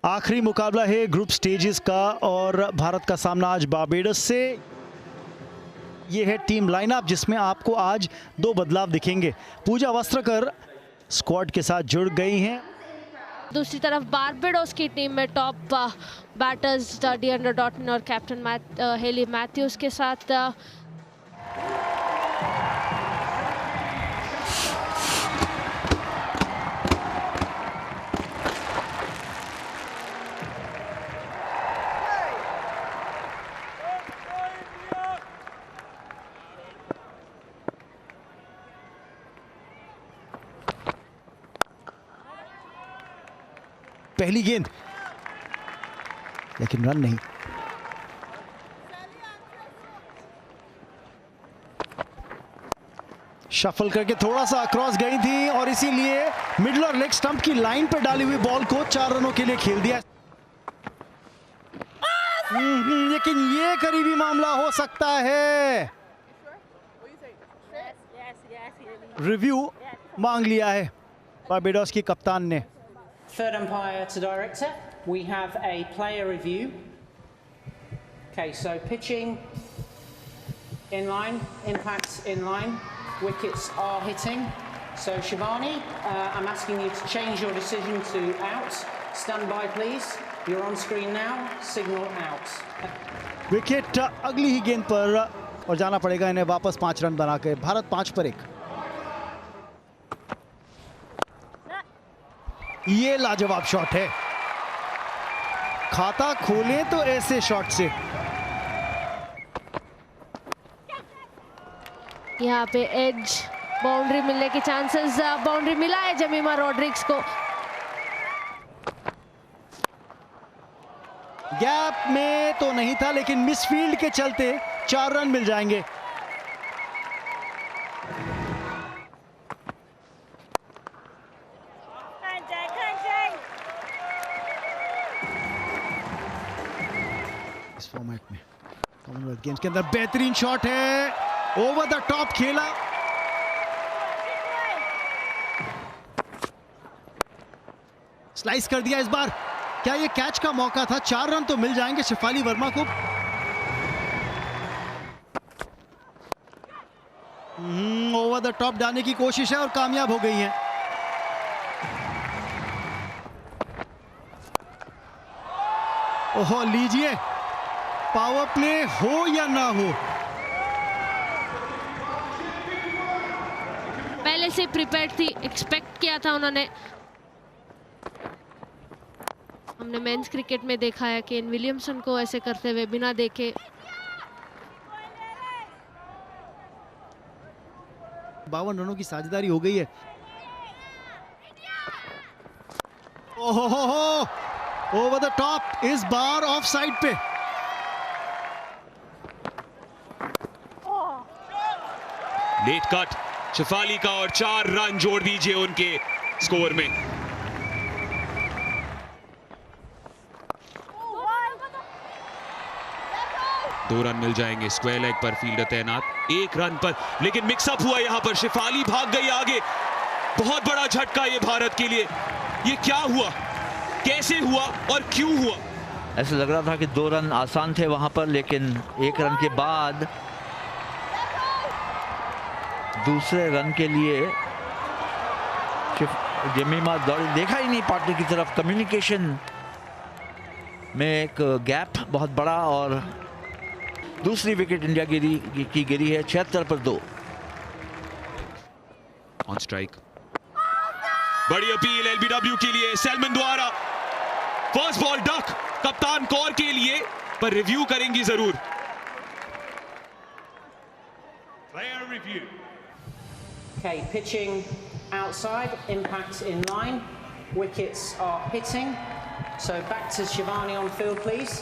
आखिरी मुकाबला है ग्रुप स्टेजेस का और भारत का सामना आज बारबेडोस से। ये है टीम लाइनअप जिसमें आपको आज दो बदलाव दिखेंगे। पूजा वस्त्रकर स्क्वाड के साथ जुड़ गई हैं। दूसरी तरफ बारबेडोस की टीम में टॉप बैटर्स डिएंड्रे डॉटन और कैप्टन हेली मैथ्यूज के साथ पहली गेंद लेकिन रन नहीं। शफल करके थोड़ा सा क्रॉस गई थी और इसीलिए मिडल और लेग स्टंप की लाइन पर डाली हुई बॉल को 4 रनों के लिए खेल दिया। लेकिन ये करीबी मामला हो सकता है। रिव्यू मांग लिया है बारबेडोस की कप्तान ने। Third umpire to director, we have a player review. Okay, so pitching in line, impacts in line, wickets are hitting. So Shivani, I'm asking you to change your decision to out. Stand by please. You're on screen now. Signal out. Wicket अगली ही गेंद पर और जाना पड़ेगा इन्हें वापस 5 run बना के। भारत 5 पर 1। ये लाजवाब शॉट है। खाता खोलें तो ऐसे शॉट से। यहाँ पे एज बाउंड्री मिलने के चांसेस, बाउंड्री मिला है जमीमा रॉड्रिग्स को। गैप में तो नहीं था लेकिन मिसफील्ड के चलते 4 रन मिल जाएंगे। इस फॉर्मेट में कॉमनवेल्थ गेम्स के अंदर बेहतरीन शॉट है, ओवर द टॉप खेला। स्लाइस कर दिया इस बार। क्या ये कैच का मौका था? 4 रन तो मिल जाएंगे शेफाली वर्मा को। ओवर द टॉप डालने की कोशिश है और कामयाब हो गई है। ओहो, लीजिए, पावर प्ले हो या ना हो, पहले से प्रिपेयर्ड थी, एक्सपेक्ट किया था उन्होंने। हमने मेंस क्रिकेट में देखा है केन विलियमसन को ऐसे करते हुए बिना देखे। 52 रनों की साझेदारी हो गई है। ओहो, ओवर द टॉप, इस बार ऑफ साइड पे। नेट कट शेफाली का और 4 रन जोड़ दीजिए उनके स्कोर में। दो रन मिल जाएंगे। स्क्वायर लेग पर फील्डर तैनात 1 रन पर, लेकिन मिक्सअप हुआ यहां पर। शेफाली भाग गई आगे। बहुत बड़ा झटका ये भारत के लिए। ये क्या हुआ, कैसे हुआ और क्यों हुआ? ऐसा लग रहा था कि 2 रन आसान थे वहां पर, लेकिन 1 रन के बाद दूसरे रन के लिए जमीमा दौड़ी, देखा ही नहीं पार्टनर की तरफ। कम्युनिकेशन में एक गैप बहुत बड़ा और दूसरी विकेट इंडिया की गिरी है 76 पर 2। ऑन स्ट्राइक, बड़ी अपील एलबीडब्ल्यू के लिए सैलमन द्वारा। फर्स्ट बॉल डक कप्तान कौर के लिए, पर रिव्यू करेंगी जरूर। Player review. Okay, pitching outside, impacts in line, wickets are hitting. So back to Shivani on field, please.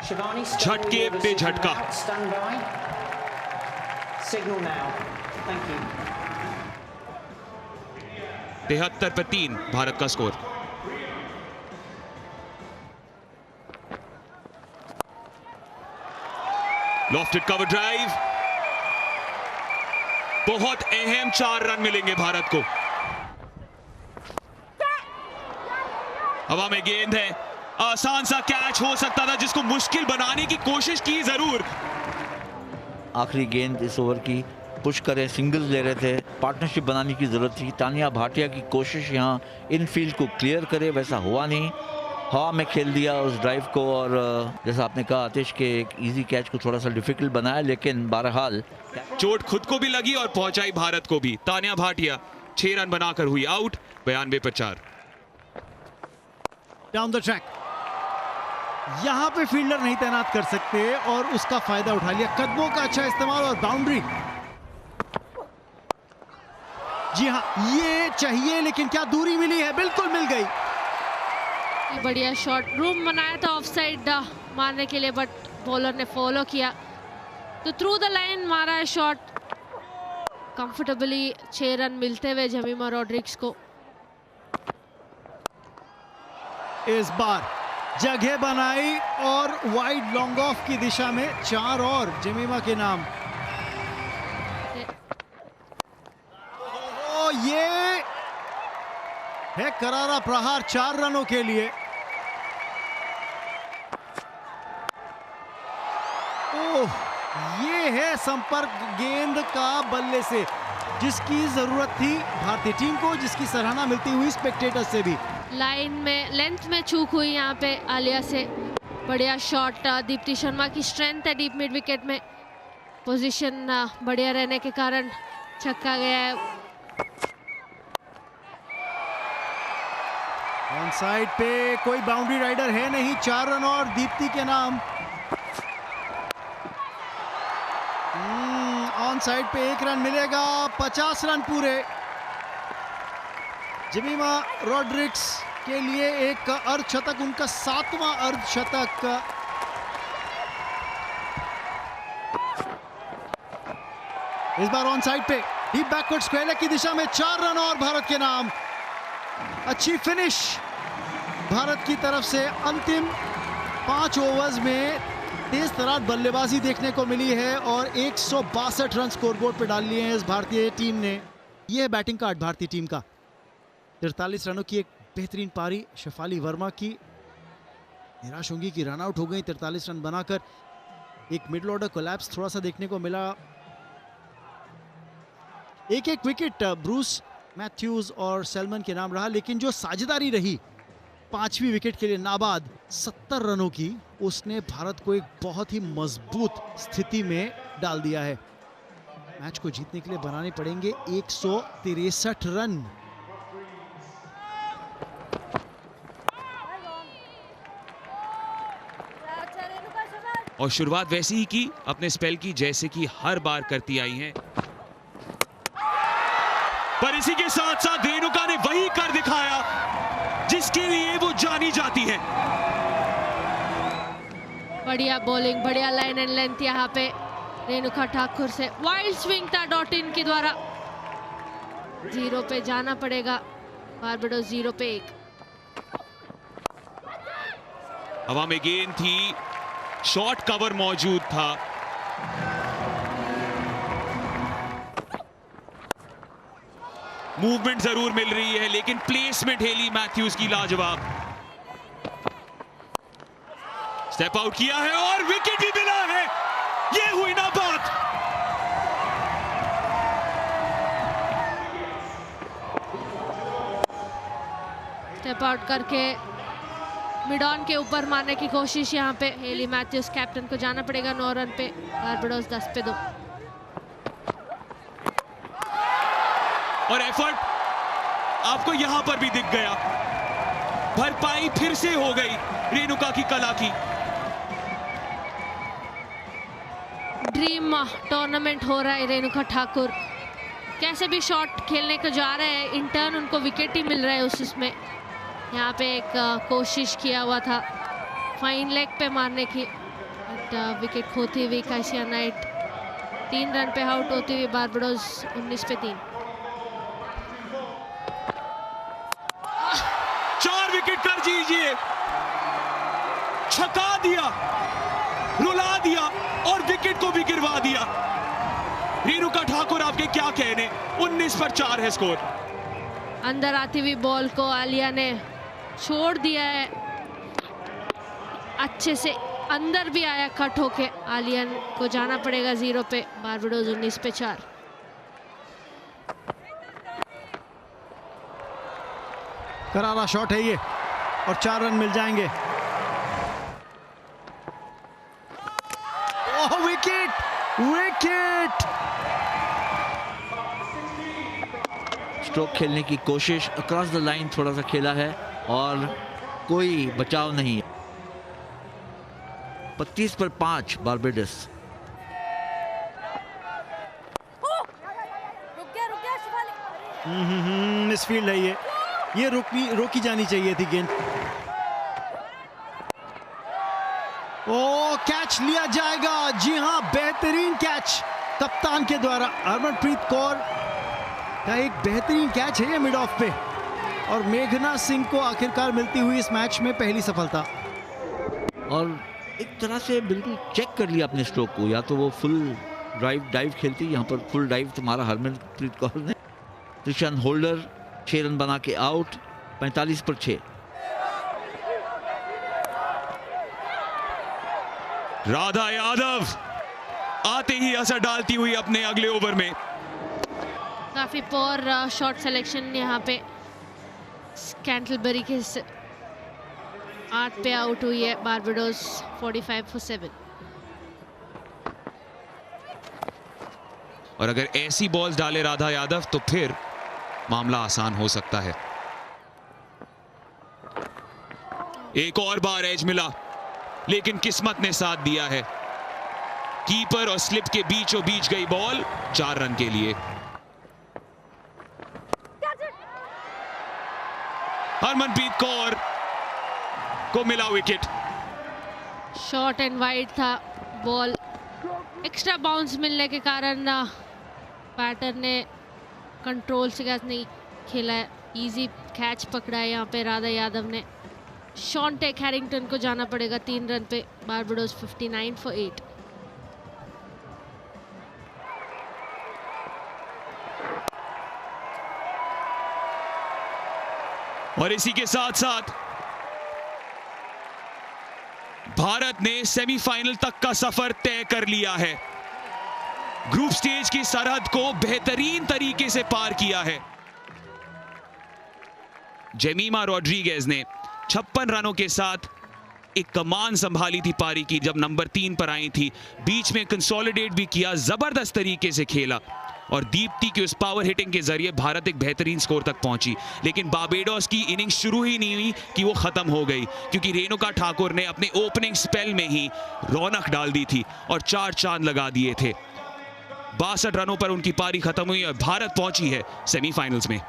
Shivani, झटके पे झटका। Stand by. Signal now. Thank you. 73 पर 3 भारत का स्कोर। लॉफ्टेड कवर ड्राइव, बहुत अहम 4 रन मिलेंगे भारत को। हवा में गेंद है, आसान सा कैच हो सकता था जिसको मुश्किल बनाने की कोशिश की जरूर। आखिरी गेंद इस ओवर की पुश करें, सिंगल्स ले रहे थे, पार्टनरशिप बनाने की जरूरत थी। तानिया भाटिया की कोशिश यहाँ इनफील्ड को क्लियर करे, वैसा हुआ नहीं। हवा में खेल दिया उस ड्राइव को और जैसा आपने कहा आतिश के एक इजी कैच को थोड़ा सा डिफिकल्ट बनाया, लेकिन बहरहाल चोट खुद को भी लगी और पहुंचाई भारत को भी। तानिया भाटिया 6 रन बनाकर हुई आउट, 92 पर 4। डाउन द ट्रैक, यहां पे फील्डर नहीं तैनात कर सकते और उसका फायदा उठा लिया। कदमों का अच्छा इस्तेमाल और बाउंड्री। जी हां, ये चाहिए, लेकिन क्या दूरी मिली है? बिल्कुल मिल गई। बढ़िया शॉट, रूम बनाया था ऑफसाइड मारने के लिए, बट बॉलर ने फॉलो किया तो थ्रू द लाइन मारा है शॉट। कंफर्टेबली 6 रन मिलते हुए जमीमा रॉड्रिग्स को। इस बार जगह बनाई और वाइड लॉन्ग ऑफ की दिशा में 4 और जमीमा के नाम। ओ, ये है करारा प्रहार 4 रनों के लिए। ओह, ये है संपर्क गेंद का बल्ले से, जिसकी जरूरत थी भारतीय टीम को, जिसकी सराहना मिलती हुई स्पेक्टेटर से भी। लाइन में लेंथ में चूक हुई यहाँ पे आलिया से। बढ़िया शॉट, दीप्ति शर्मा की स्ट्रेंथ है डीप मिड विकेट में। पोजीशन बढ़िया रहने के कारण छक्का गया है। ऑन साइड पे कोई बाउंड्री राइडर है नहीं, 4 रन और दीप्ति के नाम। ऑन साइड पे 1 रन मिलेगा, 50 रन पूरे। जमीमा रॉड्रिग्स के लिए एक अर्धशतक, उनका 7वां अर्धशतक। इस बार ऑन साइड पे डीप बैकवर्ड स्क्वायर लेग की दिशा में 4 रन और भारत के नाम। अच्छी फिनिश भारत की तरफ से। अंतिम 5 ओवर्स में तेज तरार बल्लेबाजी देखने को मिली है और 162 रन स्कोरबोर्ड पे डाल लिए हैं इस भारतीय टीम ने। यह है बैटिंग कार्ड भारतीय टीम का। 43 रनों की एक बेहतरीन पारी शेफाली वर्मा की। निराश होंगी कि रन आउट हो गई 43 रन बनाकर। एक मिडल ऑर्डर कोलैप्स थोड़ा सा देखने को मिला। एक विकेट ब्रूस मैथ्यूज और सेल्मन के नाम रहा, लेकिन जो साझेदारी रही 5वीं विकेट के लिए नाबाद 70 रनों की, उसने भारत को एक बहुत ही मजबूत स्थिति में डाल दिया है। मैच को जीतने के लिए बनाने पड़ेंगे 163 रन। और शुरुआत वैसी ही की अपने स्पेल की जैसे कि हर बार करती आई हैं। पर इसी के साथ साथ रेणुका ने वही कर दिखाया जिसके लिए वो जानी जाती है। बढ़िया बॉलिंग, बढ़िया लाइन एंड लेंथ यहाँ पे रेणुका ठाकुर से। वाइल्ड स्विंग था डॉटिन के द्वारा। 0 पे जाना पड़ेगा, बारबाडोस 0 पे 1। हवा में गेंद थी, शॉर्ट कवर मौजूद था। मूवमेंट जरूर मिल रही है, लेकिन प्लेसमेंट हेली मैथ्यूज की लाजवाब। स्टेप आउट किया है और विकेट भी मिला है। ये हुई ना बात। स्टेप आउट करके मिड ऑन के ऊपर मारने की कोशिश यहाँ पे हेली मैथ्यूज। कैप्टन को जाना पड़ेगा 9 रन पे। बारबाडोस 10 पे 2। और एफर्ट आपको यहां पर भी दिख गया। भरपाई फिर से हो गई रेणुका की कला की। ड्रीम टूर्नामेंट हो रहा है रेणुका ठाकुर। कैसे भी शॉट खेलने को जा रहे हैं, इंटर्न उनको विकेट ही मिल रहा है उसमें। यहाँ पे एक कोशिश किया हुआ था फाइन लेग पे मारने की, विकेट खोती हुई काशिया नाइट 3 रन पे आउट होती हुई बारबाडोस 19 पे 3। 4 विकेट कर दीजिए, छका दिया, रुला दिया और विकेट को भी गिरवा दिया। रेणुका ठाकुर आपके क्या कहने। 19 पर 4 है स्कोर। अंदर आती हुई बॉल को आलिया ने छोड़ दिया है। अच्छे से अंदर भी आया कट होके। आलियन को जाना पड़ेगा 0 पे, बारबाडोस 19 पे 4। करारा शॉट है ये और 4 रन मिल जाएंगे। ओह विकेट, विकेट! स्ट्रोक खेलने की कोशिश, अक्रॉस द लाइन थोड़ा सा खेला है और कोई बचाव नहीं। 32 पर 5 बारबाडोस। मिसफील्ड है ये रोकी जानी चाहिए थी गेंद। ओ कैच लिया जाएगा। जी हां, बेहतरीन कैच कप्तान के द्वारा। हरमनप्रीत कौर का एक बेहतरीन कैच है ये मिड ऑफ पे, और मेघना सिंह को आखिरकार मिलती हुई इस मैच में पहली सफलता। और एक तरह से बिल्कुल चेक कर लिया अपने स्ट्रोक को, या तो वो फुल डाइव खेलती, यहाँ पर फुल डाइव तुम्हारा हरमनप्रीत कौर ने। त्रिशन होल्डर 6 रन बना के आउट, 45 पर 6। राधा यादव आते ही असर डालती हुई अपने अगले ओवर में। काफी पोर शॉट सिलेक्शन यहाँ पे कैंटलबरी के 8 पे आउट हुई है बारबाडोस 45 for 7। और अगर ऐसी बॉल्स डाले राधा यादव तो फिर मामला आसान हो सकता है। एक और बार एज मिला, लेकिन किस्मत ने साथ दिया है। कीपर और स्लिप के बीचों बीच गई बॉल 4 रन के लिए। हरमनप्रीत कौर को मिला विकेट। शॉर्ट एंड वाइड था बॉल, एक्स्ट्रा बाउंस मिलने के कारण बैटर ने कंट्रोल से कैच नहीं खेला है। इजी कैच पकड़ा है यहाँ पे राधा यादव ने। शॉन टेक हैरिंगटन को जाना पड़ेगा 3 रन पे, बारबाडोस 59 for 8। और इसी के साथ साथ भारत ने सेमीफाइनल तक का सफर तय कर लिया है। ग्रुप स्टेज की सरहद को बेहतरीन तरीके से पार किया है। जेमिमा रोड्रिगेज ने 56 रनों के साथ एक कमान संभाली थी पारी की जब नंबर 3 पर आई थी। बीच में कंसोलिडेट भी किया, जबरदस्त तरीके से खेला, और दीप्ति की उस पावर हिटिंग के जरिए भारत एक बेहतरीन स्कोर तक पहुंची। लेकिन बारबाडोस की इनिंग्स शुरू ही नहीं हुई कि वो खत्म हो गई, क्योंकि रेणुका ठाकुर ने अपने ओपनिंग स्पेल में ही रौनक डाल दी थी और 4 चांद लगा दिए थे। 62 रनों पर उनकी पारी खत्म हुई और भारत पहुंची है सेमीफाइनल्स में।